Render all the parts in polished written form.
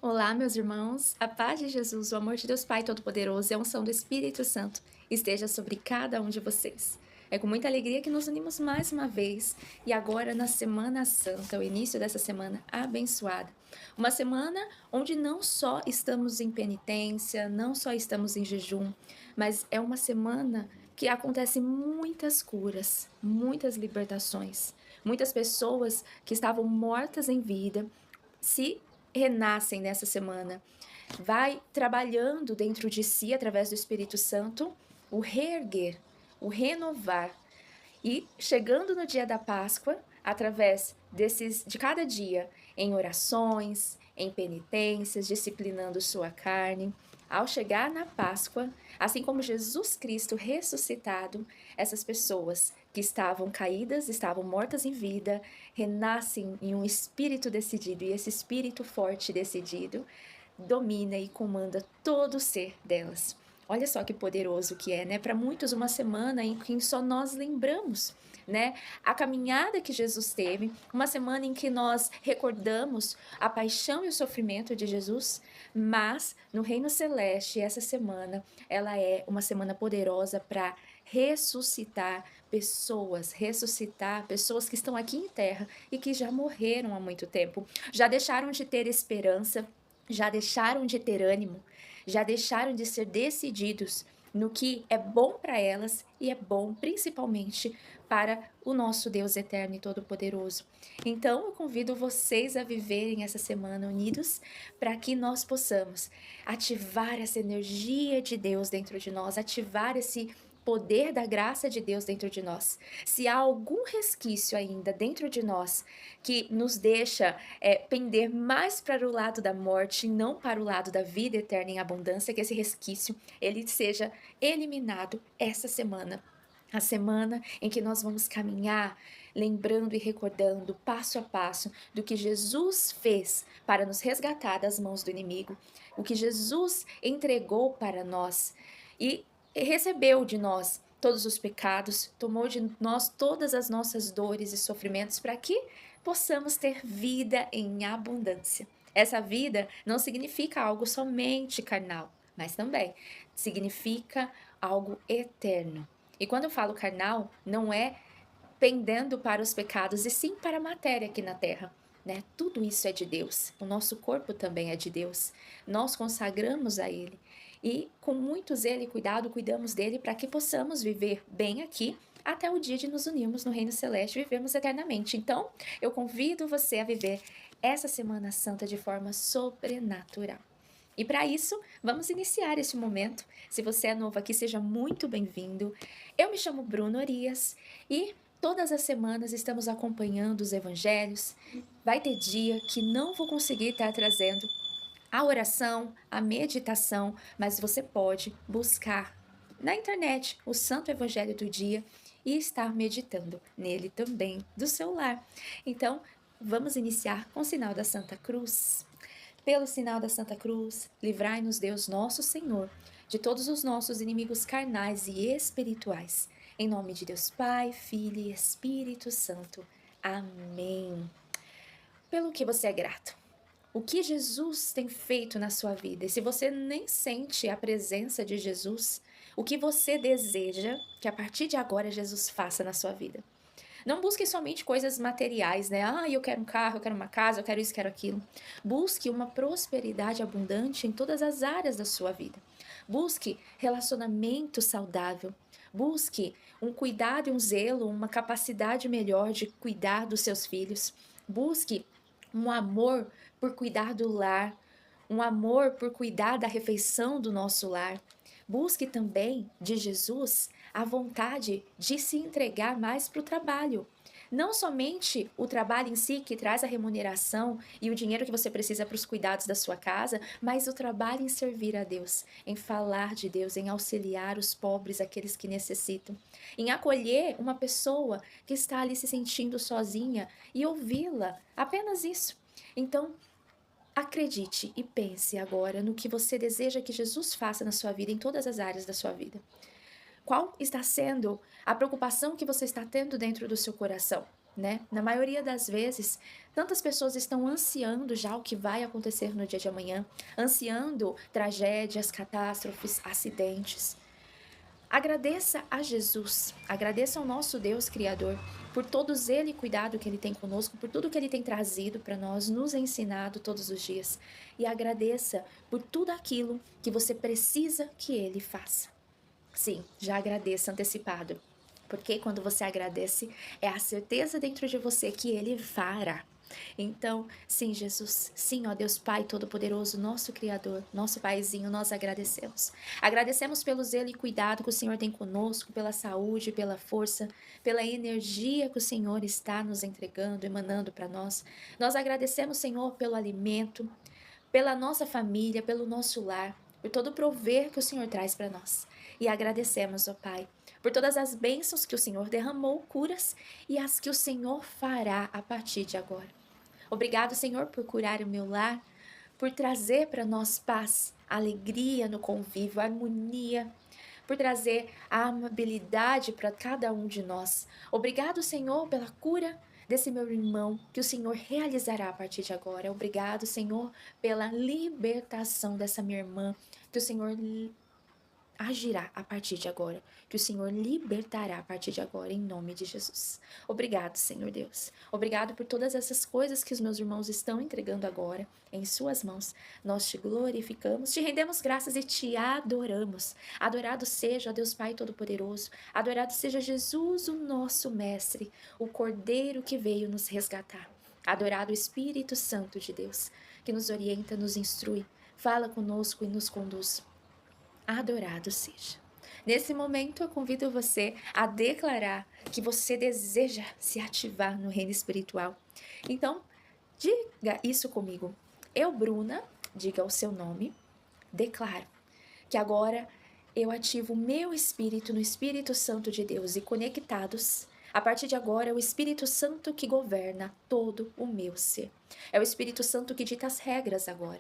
Olá, meus irmãos. A paz de Jesus, o amor de Deus Pai Todo-Poderoso e a unção do Espírito Santo esteja sobre cada um de vocês. É com muita alegria que nos unimos mais uma vez e agora na Semana Santa, o início dessa semana abençoada. Uma semana onde não só estamos em penitência, não só estamos em jejum, mas é uma semana que acontecem muitas curas, muitas libertações. Muitas pessoas que estavam mortas em vida se renascem nessa semana. Vai trabalhando dentro de si, através do Espírito Santo, o reerguer, o renovar. E chegando no dia da Páscoa, através de cada dia, em orações, em penitências, disciplinando sua carne, ao chegar na Páscoa, assim como Jesus Cristo ressuscitado, essas pessoas que estavam caídas, estavam mortas em vida, renascem em um espírito decidido, e esse espírito forte e decidido domina e comanda todo o ser delas. Olha só que poderoso que é, né? Para muitos, uma semana em que só nós lembramos, né? A caminhada que Jesus teve, uma semana em que nós recordamos a paixão e o sofrimento de Jesus, mas no Reino Celeste, essa semana, ela é uma semana poderosa para ressuscitar pessoas que estão aqui em terra e que já morreram há muito tempo, já deixaram de ter esperança, já deixaram de ter ânimo, já deixaram de ser decididos no que é bom para elas e é bom principalmente para o nosso Deus eterno e todo-poderoso. Então, eu convido vocês a viverem essa semana unidos para que nós possamos ativar essa energia de Deus dentro de nós, ativar esse poder da graça de Deus dentro de nós. Se há algum resquício ainda dentro de nós que nos deixa pender mais para o lado da morte, não para o lado da vida eterna em abundância, que esse resquício ele seja eliminado essa semana. A semana em que nós vamos caminhar, lembrando e recordando passo a passo do que Jesus fez para nos resgatar das mãos do inimigo, o que Jesus entregou para nós e recebeu de nós todos os pecados, tomou de nós todas as nossas dores e sofrimentos para que possamos ter vida em abundância. Essa vida não significa algo somente carnal, mas também significa algo eterno. E quando eu falo carnal, não é pendendo para os pecados, e sim para a matéria aqui na terra. Né? Tudo isso é de Deus, o nosso corpo também é de Deus, nós consagramos a Ele e com muito zelo e cuidado cuidamos dele para que possamos viver bem aqui até o dia de nos unirmos no Reino Celeste e vivermos eternamente. Então, eu convido você a viver essa Semana Santa de forma sobrenatural. E para isso, vamos iniciar este momento. Se você é novo aqui, seja muito bem-vindo. Eu me chamo Bruno Arias e todas as semanas estamos acompanhando os evangelhos. Vai ter dia que não vou conseguir estar trazendo a oração, a meditação, mas você pode buscar na internet o Santo Evangelho do dia e estar meditando nele também do seu lar. Então, vamos iniciar com o sinal da Santa Cruz. Pelo sinal da Santa Cruz, livrai-nos Deus nosso Senhor de todos os nossos inimigos carnais e espirituais. Em nome de Deus Pai, Filho e Espírito Santo. Amém. Pelo que você é grato? O que Jesus tem feito na sua vida? E se você nem sente a presença de Jesus, o que você deseja que a partir de agora Jesus faça na sua vida? Não busque somente coisas materiais, né? Ah, eu quero um carro, eu quero uma casa, eu quero isso, eu quero aquilo. Busque uma prosperidade abundante em todas as áreas da sua vida. Busque relacionamento saudável. Busque um cuidado e um zelo, uma capacidade melhor de cuidar dos seus filhos. Busque um amor por cuidar do lar, um amor por cuidar da refeição do nosso lar. Busque também de Jesus a vontade de se entregar mais para o trabalho. Não somente o trabalho em si que traz a remuneração e o dinheiro que você precisa para os cuidados da sua casa, mas o trabalho em servir a Deus, em falar de Deus, em auxiliar os pobres, aqueles que necessitam, em acolher uma pessoa que está ali se sentindo sozinha e ouvi-la. Apenas isso. Então, acredite e pense agora no que você deseja que Jesus faça na sua vida, em todas as áreas da sua vida. Qual está sendo a preocupação que você está tendo dentro do seu coração? né? Na maioria das vezes, tantas pessoas estão ansiando já o que vai acontecer no dia de amanhã, ansiando tragédias, catástrofes, acidentes. Agradeça a Jesus, agradeça ao nosso Deus Criador por todos Ele cuidado que Ele tem conosco, por tudo que Ele tem trazido para nós, nos ensinado todos os dias. E agradeça por tudo aquilo que você precisa que Ele faça. Sim, já agradeça antecipado, porque quando você agradece, é a certeza dentro de você que Ele fará. Então, sim, Jesus, sim, ó Deus Pai Todo-Poderoso, nosso Criador, nosso Paizinho, nós agradecemos. Agradecemos pelo zelo e cuidado que o Senhor tem conosco, pela saúde, pela força, pela energia que o Senhor está nos entregando, emanando para nós. Nós agradecemos, Senhor, pelo alimento, pela nossa família, pelo nosso lar, por todo o prover que o Senhor traz para nós. E agradecemos, ó Pai, por todas as bênçãos que o Senhor derramou, curas, e as que o Senhor fará a partir de agora. Obrigado, Senhor, por curar o meu lar, por trazer para nós paz, alegria no convívio, harmonia, por trazer a amabilidade para cada um de nós. Obrigado, Senhor, pela cura desse meu irmão, que o Senhor realizará a partir de agora. Obrigado, Senhor, pela libertação dessa minha irmã, que o Senhor agirá a partir de agora, que o Senhor libertará a partir de agora, em nome de Jesus. Obrigado, Senhor Deus. Obrigado por todas essas coisas que os meus irmãos estão entregando agora em suas mãos. Nós te glorificamos, te rendemos graças e te adoramos. Adorado seja o Deus Pai Todo-Poderoso, adorado seja Jesus, o nosso Mestre, o Cordeiro que veio nos resgatar. Adorado o Espírito Santo de Deus, que nos orienta, nos instrui, fala conosco e nos conduz. Adorado seja. Nesse momento, eu convido você a declarar que você deseja se ativar no reino espiritual. Então, diga isso comigo. Eu, Bruna, diga o seu nome, declaro que agora eu ativo o meu espírito no Espírito Santo de Deus e conectados. A partir de agora, é o Espírito Santo que governa todo o meu ser. É o Espírito Santo que dita as regras agora.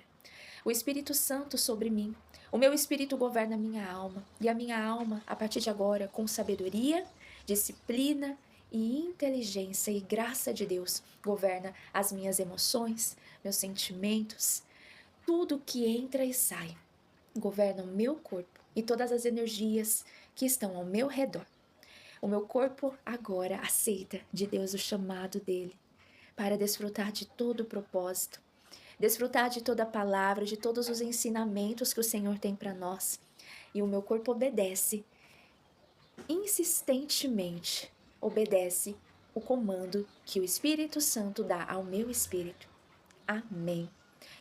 O Espírito Santo sobre mim. O meu espírito governa a minha alma, e a minha alma, a partir de agora, com sabedoria, disciplina e inteligência e graça de Deus, governa as minhas emoções, meus sentimentos, tudo que entra e sai. Governa o meu corpo e todas as energias que estão ao meu redor. O meu corpo agora aceita de Deus o chamado dele para desfrutar de todo o propósito, desfrutar de toda a palavra, de todos os ensinamentos que o Senhor tem para nós. E o meu corpo obedece insistentemente, obedece o comando que o Espírito Santo dá ao meu espírito. Amém.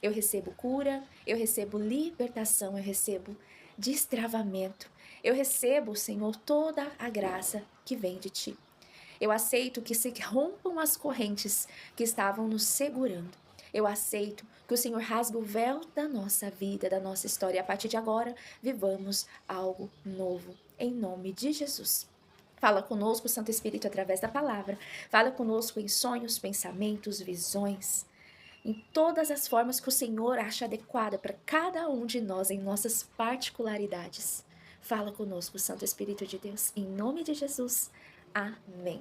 Eu recebo cura, eu recebo libertação, eu recebo destravamento. Eu recebo, Senhor, toda a graça que vem de Ti. Eu aceito que se rompam as correntes que estavam nos segurando. Eu aceito que o Senhor rasgue o véu da nossa vida, da nossa história. E a partir de agora, vivamos algo novo. Em nome de Jesus. Fala conosco, Santo Espírito, através da palavra. Fala conosco em sonhos, pensamentos, visões. Em todas as formas que o Senhor acha adequada para cada um de nós, em nossas particularidades. Fala conosco, Santo Espírito de Deus. Em nome de Jesus. Amém.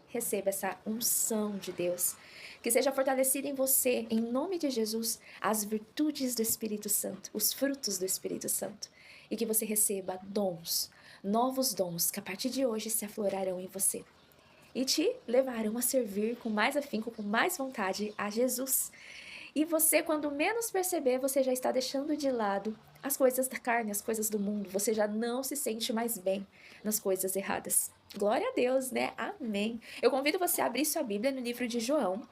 Receba essa unção de Deus. Que seja fortalecida em você, em nome de Jesus, as virtudes do Espírito Santo, os frutos do Espírito Santo. E que você receba dons, novos dons, que a partir de hoje se aflorarão em você. E te levarão a servir com mais afinco, com mais vontade a Jesus. E você, quando menos perceber, você já está deixando de lado as coisas da carne, as coisas do mundo. Você já não se sente mais bem nas coisas erradas. Glória a Deus, né? Amém. Eu convido você a abrir sua Bíblia no livro de João,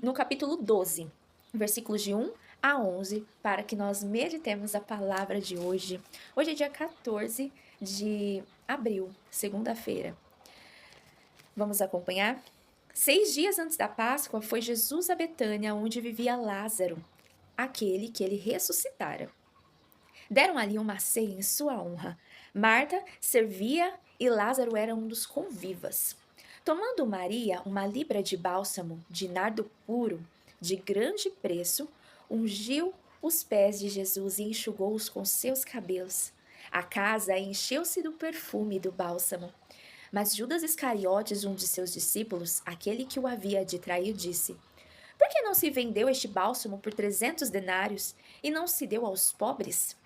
no capítulo 12, versículos de 1 a 11, para que nós meditemos a palavra de hoje. Hoje é dia 14 de abril, segunda-feira. Vamos acompanhar? 6 dias antes da Páscoa, foi Jesus a Betânia, onde vivia Lázaro, aquele que ele ressuscitara. Deram ali uma ceia em sua honra. Marta servia e Lázaro era um dos convivas. Tomando Maria uma libra de bálsamo de nardo puro, de grande preço, ungiu os pés de Jesus e enxugou-os com seus cabelos. A casa encheu-se do perfume do bálsamo. Mas Judas Iscariotes, um de seus discípulos, aquele que o havia de trair, disse: Por que não se vendeu este bálsamo por 300 denários e não se deu aos pobres?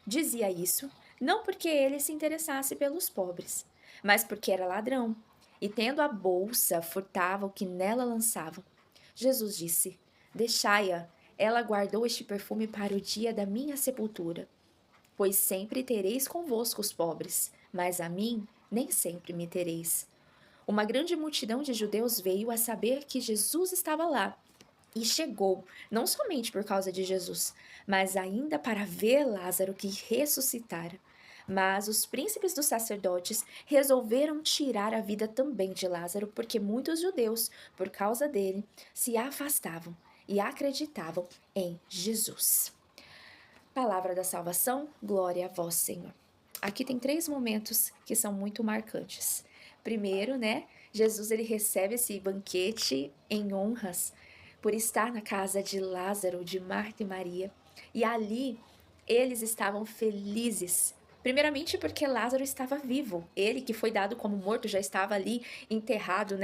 Dizia isso, não porque ele se interessasse pelos pobres, mas porque era ladrão, e tendo a bolsa, furtava o que nela lançavam. Jesus disse: Deixai-a, ela guardou este perfume para o dia da minha sepultura. Pois sempre tereis convosco os pobres, mas a mim nem sempre me tereis. Uma grande multidão de judeus veio a saber que Jesus estava lá. E chegou, não somente por causa de Jesus, mas ainda para ver Lázaro que ressuscitara. Mas os príncipes dos sacerdotes resolveram tirar a vida também de Lázaro, porque muitos judeus, por causa dele, se afastavam e acreditavam em Jesus. Palavra da salvação, glória a vós, Senhor. Aqui tem 3 momentos que são muito marcantes. Primeiro, Jesus ele recebe esse banquete em honras por estar na casa de Lázaro, de Marta e Maria. E ali eles estavam felizes. Primeiramente porque Lázaro estava vivo. Ele que foi dado como morto já estava ali enterrado,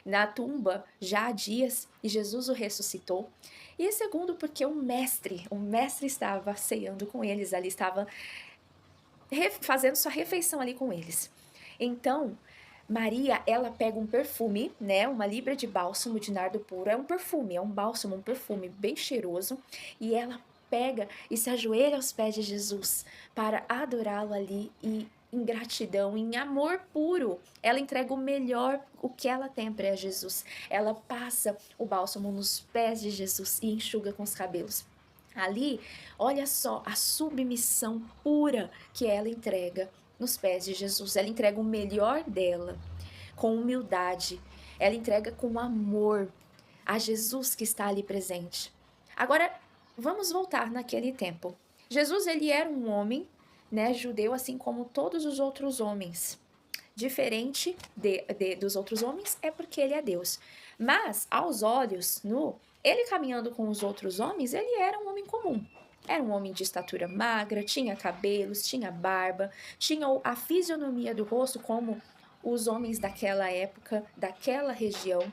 na tumba já há dias, e Jesus o ressuscitou. E segundo porque o mestre estava ceando com eles ali, estava fazendo sua refeição ali com eles. Então, Maria, ela pega um perfume, uma libra de bálsamo de nardo puro, é um perfume, é um bálsamo, um perfume bem cheiroso, e ela pega e se ajoelha aos pés de Jesus para adorá-lo ali e em gratidão, em amor puro, ela entrega o melhor, o que ela tem para Jesus. Ela passa o bálsamo nos pés de Jesus e enxuga com os cabelos. Ali, olha só a submissão pura que ela entrega nos pés de Jesus. Ela entrega o melhor dela com humildade. Ela entrega com amor a Jesus que está ali presente. Agora, vamos voltar naquele tempo. Jesus, ele era um homem, judeu, assim como todos os outros homens. Diferente dos outros homens é porque ele é Deus. Mas, aos olhos ele caminhando com os outros homens, ele era um homem comum. Era um homem de estatura magra, tinha cabelos, tinha barba, tinha a fisionomia do rosto como os homens daquela época, daquela região.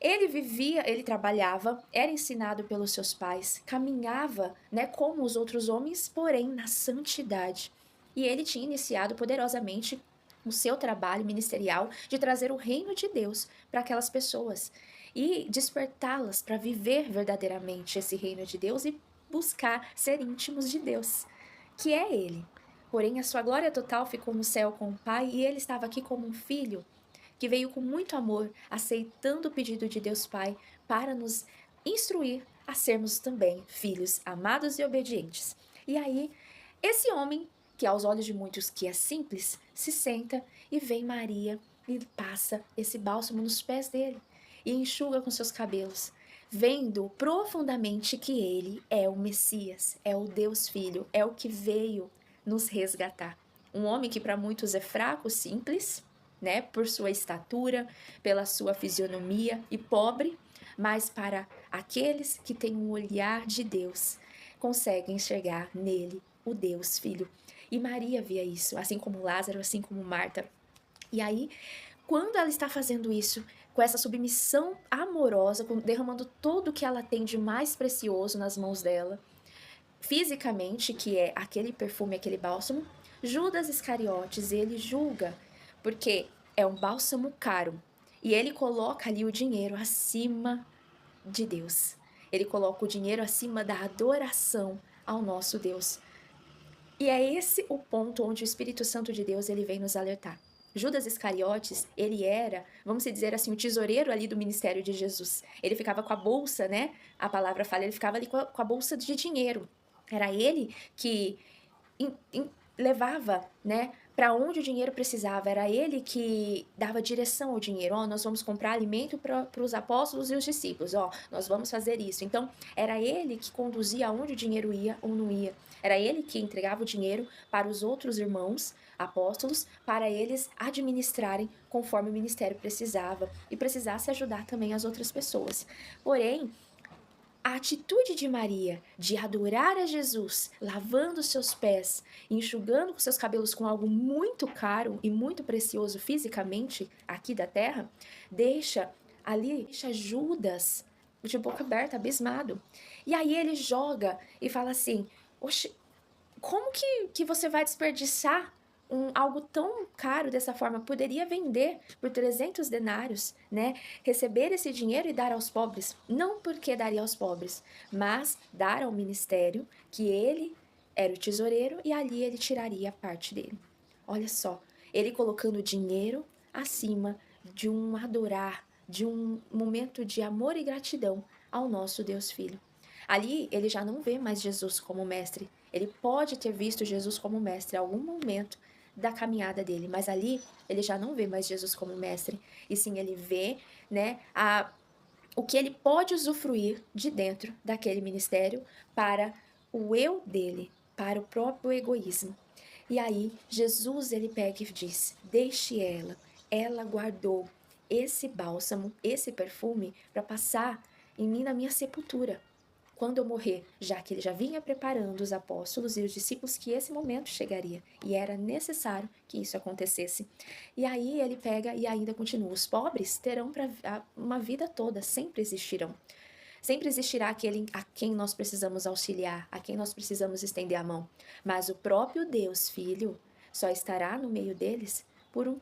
Ele vivia, ele trabalhava, era ensinado pelos seus pais, caminhava, como os outros homens, porém na santidade. E ele tinha iniciado poderosamente o seu trabalho ministerial de trazer o reino de Deus para aquelas pessoas e despertá-las para viver verdadeiramente esse reino de Deus e buscar ser íntimos de Deus, que é Ele. Porém, a sua glória total ficou no céu com o Pai e ele estava aqui como um filho que veio com muito amor, aceitando o pedido de Deus Pai para nos instruir a sermos também filhos amados e obedientes. E aí, esse homem, que aos olhos de muitos que é simples, se senta e vem Maria e passa esse bálsamo nos pés dele e enxuga com seus cabelos, vendo profundamente que ele é o Messias, é o Deus Filho, é o que veio nos resgatar. Um homem que para muitos é fraco, simples, por sua estatura, pela sua fisionomia e pobre, mas para aqueles que têm um olhar de Deus, conseguem enxergar nele o Deus Filho. E Maria via isso, assim como Lázaro, assim como Marta. E aí, quando ela está fazendo isso, com essa submissão amorosa, derramando tudo que ela tem de mais precioso nas mãos dela, fisicamente, que é aquele perfume, aquele bálsamo, Judas Iscariotes, ele julga, porque é um bálsamo caro, e ele coloca ali o dinheiro acima de Deus. Ele coloca o dinheiro acima da adoração ao nosso Deus. E é esse o ponto onde o Espírito Santo de Deus ele vem nos alertar. Judas Iscariotes, ele era, vamos dizer assim, o tesoureiro ali do ministério de Jesus. Ele ficava com a bolsa, A palavra fala, ele ficava ali com a bolsa de dinheiro. Era ele que levava, para onde o dinheiro precisava. Era ele que dava direção ao dinheiro. Nós vamos comprar alimento para os apóstolos e os discípulos. Nós vamos fazer isso. Então, era ele que conduzia aonde o dinheiro ia ou não ia. Era ele que entregava o dinheiro para os outros irmãos, apóstolos, para eles administrarem conforme o ministério precisava e precisasse ajudar também as outras pessoas. Porém, a atitude de Maria de adorar a Jesus, lavando seus pés, enxugando os seus cabelos com algo muito caro e muito precioso fisicamente aqui da terra, deixa Judas de boca aberta, abismado. E aí ele joga e fala assim: oxe, como que você vai desperdiçar algo tão caro dessa forma? Poderia vender por 300 denários, né? Receber esse dinheiro e dar aos pobres. Não porque daria aos pobres, mas dar ao ministério, que ele era o tesoureiro e ali ele tiraria a parte dele. Olha só, ele colocando o dinheiro acima de um adorar, de um momento de amor e gratidão ao nosso Deus Filho. Ali ele já não vê mais Jesus como mestre. Ele pode ter visto Jesus como mestre em algum momento da caminhada dele, mas ali ele já não vê mais Jesus como mestre, e sim ele vê, né, o que ele pode usufruir de dentro daquele ministério para o eu dele, para o próprio egoísmo. E aí Jesus ele pega e diz: deixe ela guardou esse bálsamo, esse perfume para passar em mim na minha sepultura, quando eu morrer, já que ele já vinha preparando os apóstolos e os discípulos que esse momento chegaria, e era necessário que isso acontecesse. E aí ele pega e ainda continua: os pobres terão para uma vida toda, sempre existirão. Sempre existirá aquele a quem nós precisamos auxiliar, a quem nós precisamos estender a mão. Mas o próprio Deus Filho só estará no meio deles por um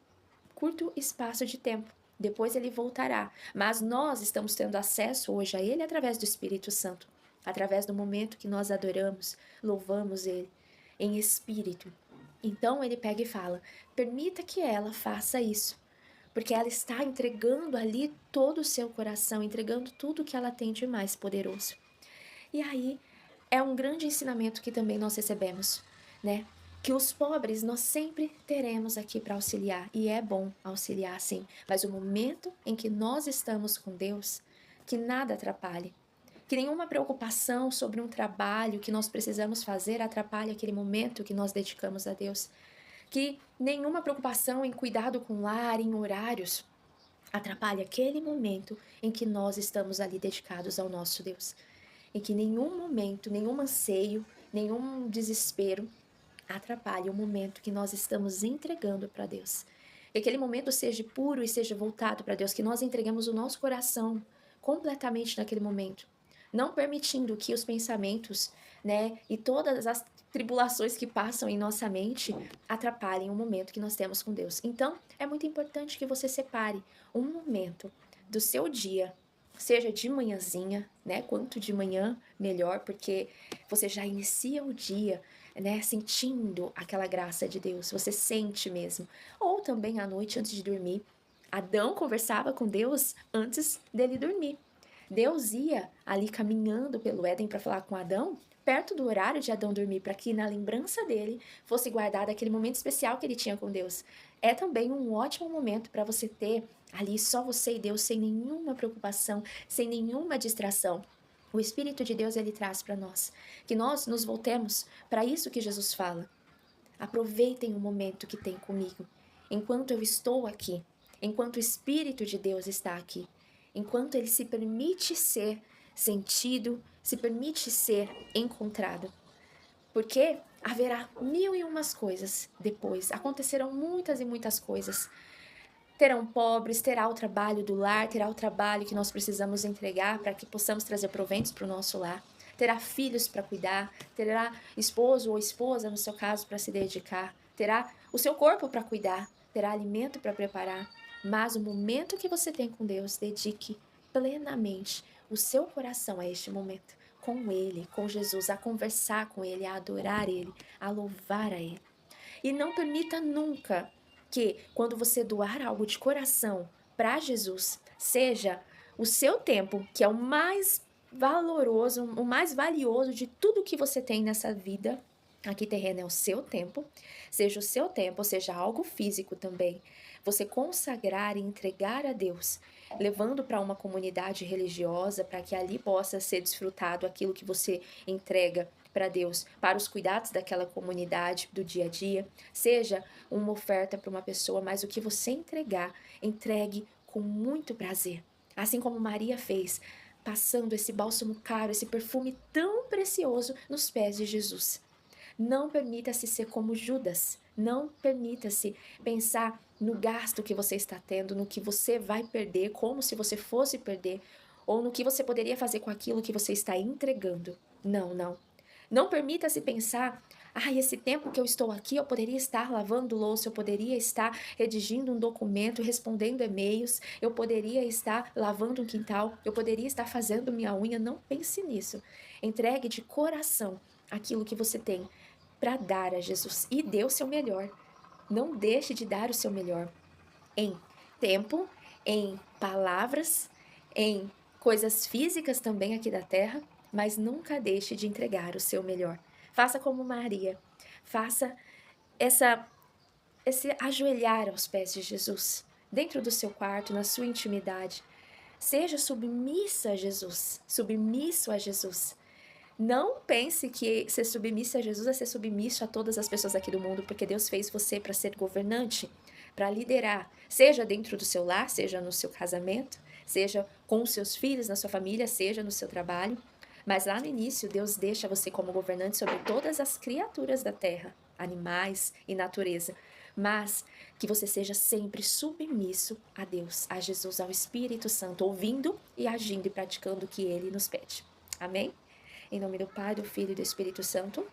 curto espaço de tempo. Depois ele voltará. Mas nós estamos tendo acesso hoje a ele através do Espírito Santo, através do momento que nós adoramos, louvamos ele em espírito. Então ele pega e fala: permita que ela faça isso, porque ela está entregando ali todo o seu coração, entregando tudo que ela tem de mais poderoso. E aí é um grande ensinamento que também nós recebemos, né? Que os pobres nós sempre teremos aqui para auxiliar, e é bom auxiliar sim, mas o momento em que nós estamos com Deus, que nada atrapalhe, que nenhuma preocupação sobre um trabalho que nós precisamos fazer atrapalhe aquele momento que nós dedicamos a Deus, que nenhuma preocupação em cuidado com o lar, em horários, atrapalhe aquele momento em que nós estamos ali dedicados ao nosso Deus, em que nenhum momento, nenhum anseio, nenhum desespero atrapalhe o momento que nós estamos entregando para Deus. Que aquele momento seja puro e seja voltado para Deus, que nós entreguemos o nosso coração completamente naquele momento, não permitindo que os pensamentos, né, e todas as tribulações que passam em nossa mente atrapalhem o momento que nós temos com Deus. Então, é muito importante que você separe um momento do seu dia, seja de manhãzinha, né? Quanto de manhã, melhor, porque você já inicia o dia, né? Sentindo aquela graça de Deus, você sente mesmo. Ou também à noite, antes de dormir. Adão conversava com Deus antes dele dormir. Deus ia ali caminhando pelo Éden para falar com Adão, perto do horário de Adão dormir, para que na lembrança dele fosse guardado aquele momento especial que ele tinha com Deus. É também um ótimo momento para você ter ali só você e Deus, sem nenhuma preocupação, sem nenhuma distração. O Espírito de Deus ele traz para nós que nós nos voltemos para isso que Jesus fala. Aproveitem o momento que tem comigo, enquanto eu estou aqui, enquanto o Espírito de Deus está aqui, enquanto ele se permite ser sentido, se permite ser encontrado. Porque haverá mil e umas coisas depois, acontecerão muitas e muitas coisas. Terão pobres, terá o trabalho do lar, terá o trabalho que nós precisamos entregar para que possamos trazer proventos para o nosso lar. Terá filhos para cuidar, terá esposo ou esposa, no seu caso, para se dedicar. Terá o seu corpo para cuidar, terá alimento para preparar. Mas o momento que você tem com Deus, dedique plenamente o seu coração a este momento, com Ele, com Jesus, a conversar com Ele, a adorar Ele, a louvar a Ele. E não permita nunca que, quando você doar algo de coração para Jesus, seja o seu tempo, que é o mais valoroso, o mais valioso de tudo que você tem nessa vida. Aqui terreno é o seu tempo, seja o seu tempo, ou seja algo físico também. Você consagrar e entregar a Deus, levando para uma comunidade religiosa, para que ali possa ser desfrutado aquilo que você entrega para Deus, para os cuidados daquela comunidade do dia a dia, seja uma oferta para uma pessoa, mas o que você entregar, entregue com muito prazer. Assim como Maria fez, passando esse bálsamo caro, esse perfume tão precioso nos pés de Jesus. Não permita-se ser como Judas. Não permita-se pensar no gasto que você está tendo, no que você vai perder, como se você fosse perder, ou no que você poderia fazer com aquilo que você está entregando. Não, não. Não permita-se pensar, esse tempo que eu estou aqui, eu poderia estar lavando louça, eu poderia estar redigindo um documento, respondendo e-mails, eu poderia estar lavando um quintal, eu poderia estar fazendo minha unha. Não pense nisso. Entregue de coração aquilo que você tem para dar a Jesus e dê o seu melhor. Não deixe de dar o seu melhor em tempo, em palavras, em coisas físicas também aqui da terra, mas nunca deixe de entregar o seu melhor. Faça como Maria, faça essa esse ajoelhar aos pés de Jesus, dentro do seu quarto, na sua intimidade. Seja submissa a Jesus, submisso a Jesus. Não pense que ser submisso a Jesus é ser submisso a todas as pessoas aqui do mundo, porque Deus fez você para ser governante, para liderar, seja dentro do seu lar, seja no seu casamento, seja com os seus filhos, na sua família, seja no seu trabalho. Mas lá no início, Deus deixa você como governante sobre todas as criaturas da terra, animais e natureza. Mas que você seja sempre submisso a Deus, a Jesus, ao Espírito Santo, ouvindo e agindo e praticando o que Ele nos pede. Amém? Em nome do Pai, do Filho e do Espírito Santo,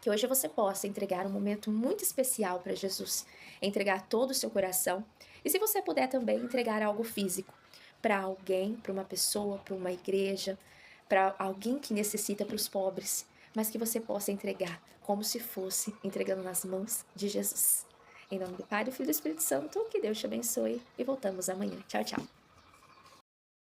que hoje você possa entregar um momento muito especial para Jesus, entregar todo o seu coração, e se você puder também entregar algo físico para alguém, para uma pessoa, para uma igreja, para alguém que necessita, para os pobres, mas que você possa entregar como se fosse entregando nas mãos de Jesus. Em nome do Pai, do Filho e do Espírito Santo, que Deus te abençoe e voltamos amanhã. Tchau, tchau.